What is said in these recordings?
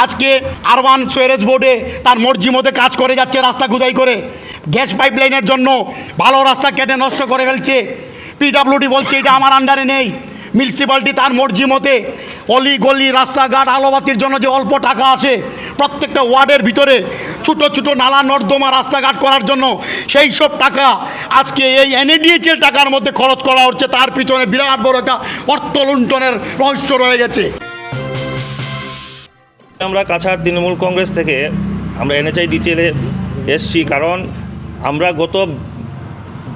আজকে urban Suarez বোর্ডে তার মর্জি মতো কাজ করে যাচ্ছে, রাস্তা খুদাই করে গ্যাস পাইপলাইনের জন্য ভালো রাস্তা কেটে নষ্ট করে ফেলছে। পিডাব্লিউডি বলছে এটা আমার আন্ডারে নেই। মিউনিসিপ্যালিটি তার মর্জি মতে অলি গলি রাস্তাঘাট আলোবাতির জন্য যে অল্প টাকা আসে প্রত্যেকটা ওয়ার্ডের ভিতরে ছোটো ছোটো নালা নর্দমা রাস্তাঘাট করার জন্য সেই সব টাকা আজকে এই এনএডিএইচএল টাকার মধ্যে খরচ করা হচ্ছে। তার পিছনে বিরাট বড় একটা অর্থ লুণ্ঠনের রহস্য রয়ে গেছে। আমরা কাছাড় তৃণমূল কংগ্রেস থেকে আমরা NHIDCL-এ এসছি, কারণ আমরা গত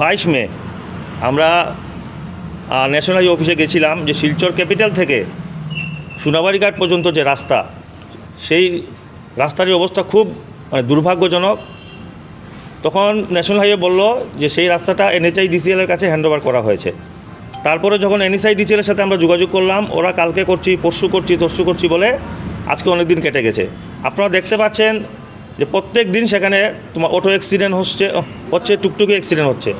22 মে আমরা ন্যাশনাল হাইওয়ে অফিসে গেছিলাম যে শিলচর ক্যাপিটাল থেকে সোনাবাড়িঘাট পর্যন্ত যে রাস্তা, সেই রাস্তাটির অবস্থা খুব দুর্ভাগ্যজনক। তখন ন্যাশনাল হাইওয়ে বলল যে সেই রাস্তাটা NHIDCL-এর কাছে হ্যান্ডওভার করা হয়েছে। তারপরে যখন NHIDCL-এর সাথে আমরা যোগাযোগ করলাম, ওরা কালকে করছি, পরশু করছি, তরশু করছি বলে আজকে অনেক দিন কেটে গেছে। আপনারা দেখতে পাচ্ছেন যে প্রত্যেক দিন সেখানে তোমার অটো অ্যাক্সিডেন্ট হচ্ছে, টুকটুকি অ্যাক্সিডেন্ট হচ্ছে।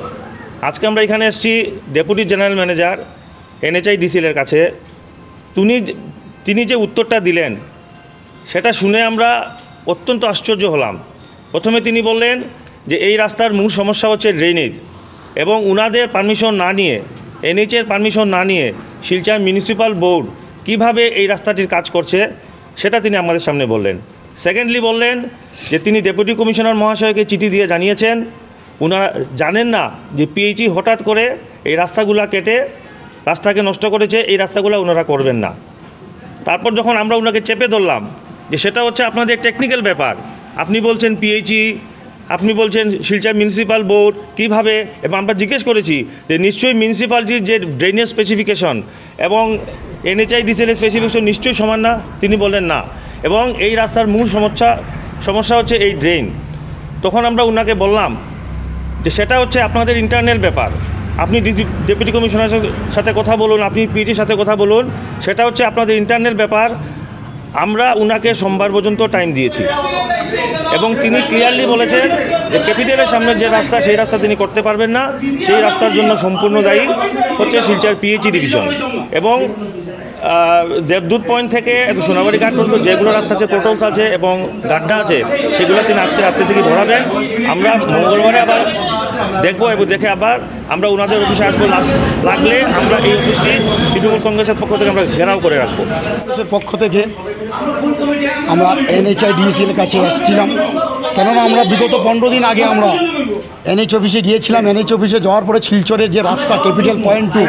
আজকে আমরা এখানে এসেছি ডেপুটি জেনারেল ম্যানেজার NHIDCL-এর কাছে। তিনি যে উত্তরটা দিলেন সেটা শুনে আমরা অত্যন্ত আশ্চর্য হলাম। প্রথমে তিনি বললেন যে এই রাস্তার মূল সমস্যা হচ্ছে ড্রেনেজ, এবং উনাদের পারমিশন না নিয়ে, NH-এর পারমিশন না নিয়ে শিলচর মিউনিসিপ্যাল বোর্ড কিভাবে এই রাস্তাটির কাজ করছে সেটা তিনি আমাদের সামনে বললেন। সেকেন্ডলি বললেন যে তিনি ডেপুটি কমিশনার মহাশয়কে চিঠি দিয়ে জানিয়েছেন উনারা জানেন না যে PHE হঠাৎ করে এই রাস্তাগুলো কেটে রাস্তাকে নষ্ট করেছে, এই রাস্তাগুলো ওনারা করবেন না। তারপর যখন আমরা ওনাকে চেপে ধরলাম যে সেটা হচ্ছে আপনাদের টেকনিক্যাল ব্যাপার, আপনি বলছেন PHE, আপনি বলছেন শিলচর মিউনিসিপ্যাল বোর্ড কীভাবে, এবং আমরা জিজ্ঞেস করেছি যে নিশ্চয়ই মিউনিসিপ্যালিটির যে ড্রেনেজ স্পেসিফিকেশন এবং NHIDCL স্পেসিফিকেশন নিশ্চয়ই সমান না। তিনি বললেন না, এবং এই রাস্তার মূল সমস্যা হচ্ছে এই ড্রেন। তখন আমরা ওনাকে বললাম যে সেটা হচ্ছে আপনাদের ইন্টারনাল ব্যাপার, আপনি ডেপুটি কমিশনারের সাথে কথা বলুন, আপনি PHEর সাথে কথা বলুন, সেটা হচ্ছে আপনাদের ইন্টারনাল ব্যাপার। আমরা ওনাকে সোমবার পর্যন্ত টাইম দিয়েছি, এবং তিনি ক্লিয়ারলি বলেছেন যে ক্যাপিটালের সামনে যে রাস্তা সেই রাস্তা তিনি করতে পারবেন না, সেই রাস্তার জন্য সম্পূর্ণ দায়ী হচ্ছে শিলচর PHE ডিভিশন। এবং দেবদূত পয়েন্ট থেকে সোনাবাড়ি ঘাট পর্যন্ত যেগুলো রাস্তা আছে, পোর্টালস আছে এবং গাড্ডা আছে, সেগুলো তিনি আজকে রাত্রি থেকে ভরাবেন। আমরা মঙ্গলবারে আবার দেখবো, এবং দেখে আবার আমরা ওনাদের অফিসে আসবো। লাগলে আমরা এই অফিসটি তৃণমূল কংগ্রেসের পক্ষ থেকে আমরা ঘেরাও করে রাখবো। কংগ্রেসের পক্ষ থেকে আমরা NHIDCL-এর কাছে এসেছিলাম, কেননা আমরা বিগত 15 দিন আগে আমরা NH অফিসে গিয়েছিলাম। NH অফিসে যাওয়ার পরে শিলচরের যে রাস্তা capital point to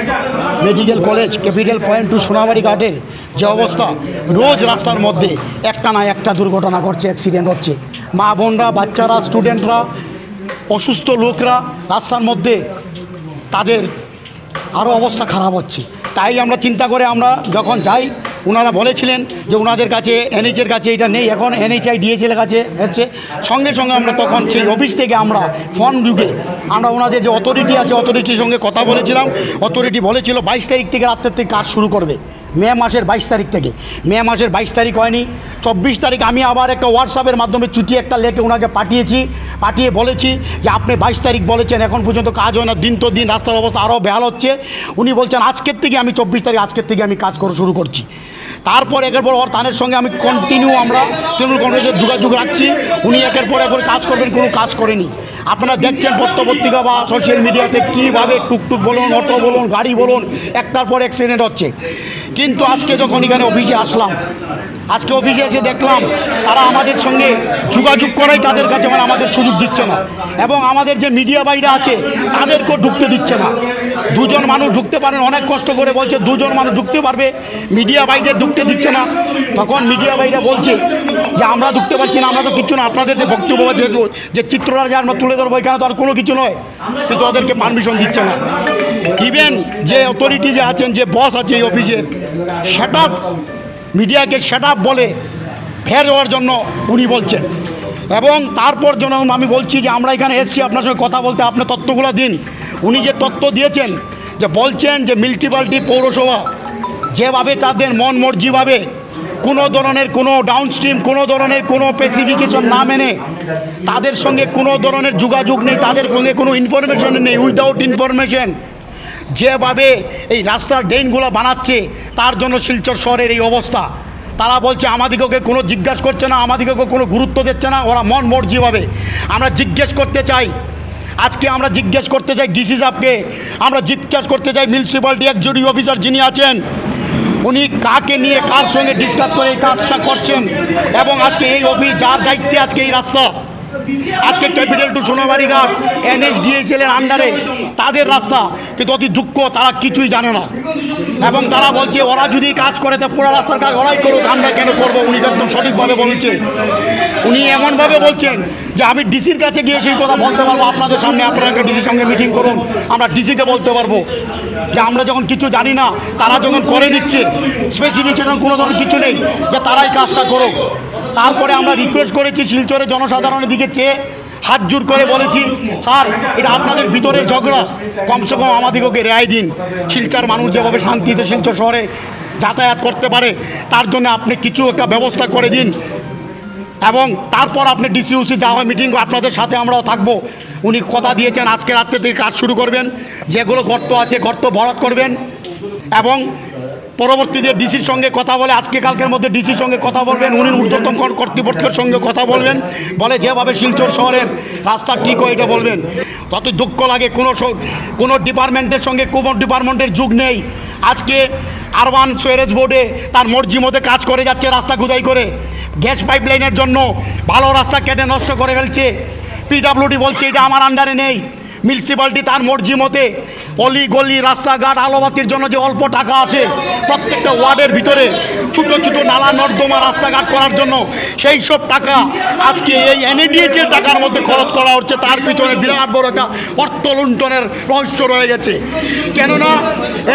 medical college, capital point to Sonabari ঘাটের যে অবস্থা, রোজ রাস্তার মধ্যে একটা না একটা দুর্ঘটনা ঘটছে, অ্যাক্সিডেন্ট হচ্ছে। মা বোনরা, বাচ্চারা, স্টুডেন্টরা, অসুস্থ লোকরা রাস্তার মধ্যে, তাদের আরও অবস্থা খারাপ হচ্ছে। তাই আমরা চিন্তা করে আমরা যখন যাই, ওনারা বলেছিলেন যে ওনাদের কাছে NH-এর কাছে এটা নেই, এখন NHIDCL-এর কাছে এসছে। সঙ্গে সঙ্গে আমরা তখন সেই অফিস থেকে আমরা ফোন যুগে আমরা ওনাদের যে অথরিটি আছে, অথরিটির সঙ্গে কথা বলেছিলাম। অথরিটি বলেছিল 22 তারিখ থেকে রাত্রের থেকে কাজ শুরু করবে, মে মাসের 22 তারিখ থেকে। মে মাসের 22 তারিখ হয়নি, 24 তারিখ আমি আবার একটা হোয়াটসঅ্যাপের মাধ্যমে চিঠি একটা লেখে ওনাকে পাঠিয়ে বলেছি যে আপনি 22 তারিখ বলেছেন, এখন পর্যন্ত কাজ হয় না, দিন তো দিন রাস্তার অবস্থা আরও বেহাল হচ্ছে। উনি বলছেন আজকের থেকে আমি 24 তারিখ আজকের থেকে আমি কাজ করা শুরু করছি। তারপর একের পর তাদের সঙ্গে আমি কন্টিনিউ আমরা তৃণমূল কংগ্রেসের যোগাযোগ রাখছি। উনি একের পর একবার কাজ করবেন, কোনো কাজ করেনি। আপনারা দেখছেন পত্রপত্রিকা বা সোশ্যাল মিডিয়াতে কীভাবে টুকটুক বলুন, অটো বলুন, গাড়ি বলুন, একটার পর অ্যাক্সিডেন্ট হচ্ছে। কিন্তু আজকে যখন এখানে অফিসে আসলাম, আজকে অফিসে এসে দেখলাম তারা আমাদের সঙ্গে যোগাযোগ করাই তাদের কাছে মানে আমাদের সুযোগ দিচ্ছে না, এবং আমাদের যে মিডিয়া ভাইরা আছে তাদেরকেও ঢুকতে দিচ্ছে না। দুজন মানুষ ঢুকতে পারেন, অনেক কষ্ট করে বলছে দুজন মানুষ ঢুকতে পারবে, মিডিয়া ভাইদের ঢুকতে দিচ্ছে না। তখন মিডিয়া ভাইরা বলছে যে আমরা ঢুকতে পারছি না, আমরা তো কিছু না, আপনাদের যে বক্তব্য আছে, যে চিত্রটা যে আমরা তুলে ধরবো এখানে তো আর কোনো কিছু নয়, কিন্তু ওদেরকে পারমিশন দিচ্ছে না। ইভেন যে অথরিটি যে আছেন, যে বস আছে এই অফিসের, সেট আপ মিডিয়াকে সেট আপ বলে ফের হওয়ার জন্য উনি বলছেন। এবং তারপর যেন আমি বলছি যে আমরা এখানে এসেছি আপনার সঙ্গে কথা বলতে, আপনি তথ্যগুলো দিন। উনি যে তথ্য দিয়েছেন, যে বলছেন যে মিউনিসিপ্যালিটি পৌরসভা যেভাবে তাদের মন মর্জিভাবে কোনো ধরনের কোনো ডাউনস্ট্রিম, কোনো ধরনের কোনো স্পেসিফিকেশন না মেনে, তাদের সঙ্গে কোনো ধরনের যোগাযোগ নেই, তাদের সঙ্গে কোনো ইনফরমেশন নেই, উইদাউট ইনফরমেশন যেভাবে এই রাস্তার ড্রেনগুলো বানাচ্ছে, তার জন্য শিলচর শহরের এই অবস্থা। তারা বলছে আমাদিগকে কোনো জিজ্ঞাসা করছে না, আমাদিগকে কোনো গুরুত্ব দিচ্ছে না, ওরা মন মর্জিভাবে। আমরা জিজ্ঞেস করতে চাই, আজকে আমরা জিজ্ঞেস করতে চাই ডিসি সাহেবকে, আমরা জিজ্ঞেস করতে চাই মিউনিসিপ্যালিটি এক্সিকিউটিভ অফিসার যিনি আছেন, উনি কাকে নিয়ে কার সঙ্গে ডিসকাস করে এই কাজটা করছেন। এবং আজকে এই অফিস যার দায়িত্বে আজকে এই রাস্তা, আজকে ক্যাপিটাল টু সোনাবাড়ি ঘাট NHDCL এর আন্ডারে তাদের রাস্তা, কিন্তু অতি দুঃখ তারা কিছুই জানে না। এবং তারা বলছে ওরা যদি কাজ করে তো পুরো রাস্তার কাজ ওরাই করুক, আমরা কেন করবো। উনি একদম সঠিকভাবে বলছে, উনি এমনভাবে বলছেন যে আমি ডিসির কাছে গিয়ে সেই কথা বলতে পারবো আপনাদের সামনে, আপনারা একটা ডিসির সঙ্গে মিটিং করুন, আমরা ডিসিকে বলতে পারবো যে আমরা যখন কিছু জানি না, তারা যখন করে নিচ্ছে স্পেসিফিকেশন কোনো ধরনের কিছু নেই, যে তারাই কাজটা করুক। তারপরে আমরা রিকোয়েস্ট করেছি শিলচরে জনসাধারণের দিকে চেয়ে হাত জোর করে বলেছি, স্যার এটা আপনাদের ভিতরের ঝগড়া, কমসে কম আমাদেরকে রেহাই দিন। শিলচর মানুষ যেভাবে শান্তিতে শিলচর শহরে যাতায়াত করতে পারে তার জন্য আপনি কিছু একটা ব্যবস্থা করে দিন। এবং তারপর আপনি DCUC যা হয় মিটিং আপনাদের সাথে আমরাও থাকবো। উনি কথা দিয়েছেন আজকে রাত্রে থেকে কাজ শুরু করবেন, যেগুলো গর্ত আছে গর্ত ভরাট করবেন। এবং পরবর্তীতে ডিসির সঙ্গে কথা বলে আজকে কালকের মধ্যে ডিসির সঙ্গে কথা বলবেন, উনি ঊর্ধ্বতন কর্তৃপক্ষের সঙ্গে কথা বলবেন, বলে যেভাবে শিলচর শহরের রাস্তা ঠিক হয় এটা বলবেন। তত দুঃখ লাগে কোনো ডিপার্টমেন্টের সঙ্গে কোনো ডিপার্টমেন্টের যুগ নেই। আজকে আরবান সুয়ারেজ বোর্ডে তার মর্জি মতো কাজ করে যাচ্ছে, রাস্তা খুদাই করে গ্যাস পাইপলাইনের জন্য ভালো রাস্তা কেটে নষ্ট করে ফেলছে। PWD বলছে এটা আমার আন্ডারে নেই। মিউনিসিপ্যালিটি তার মর্জি মতে অলি গলি রাস্তাঘাট আলোবাতির জন্য যে অল্প টাকা আসে প্রত্যেকটা ওয়ার্ডের ভিতরে ছোটো ছোটো নালা নর্দমা রাস্তাঘাট করার জন্য, সেই সব টাকা আজকে এই NADH-এর টাকার মধ্যে খরচ করা হচ্ছে। তার পিছনে বিরাট বড় একটা অর্থ লুণ্ঠনের রহস্য রয়ে গেছে। কেননা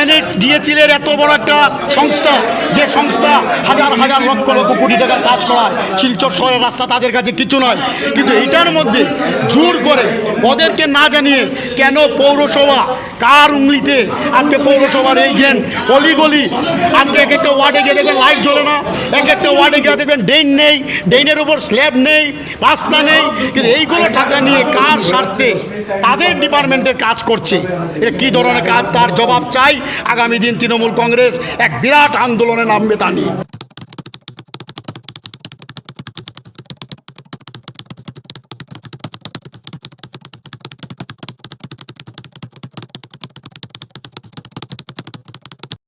NADH-এর এত বড় একটা সংস্থা, যে সংস্থা হাজার হাজার লক্ষ লক্ষ কোটি টাকার কাজ করায়, শিলচর শহরের রাস্তা তাদের কাছে কিছু নয়। কিন্তু এইটার মধ্যে জোর করে ওদেরকে না জানিয়ে কেন পৌরসভা কার উংলিতে আজকে পৌরসভার এই যে অলিগলি, আজকে এক একটা ওয়ার্ডে গিয়ে দেখবেন লাইট জ্বলে না, এক একটা ওয়ার্ডে গিয়ে দেখবেন ড্রেন নেই, ড্রেনের উপর স্ল্যাব নেই, রাস্তা নেই। কিন্তু এইগুলো টাকা নিয়ে কার স্বার্থে তাদের ডিপার্টমেন্টের কাজ করছে, এটা কী ধরনের কাজ, তার জবাব চাই। আগামী দিন তৃণমূল কংগ্রেস এক বিরাট আন্দোলনে নামবে তা নিয়ে।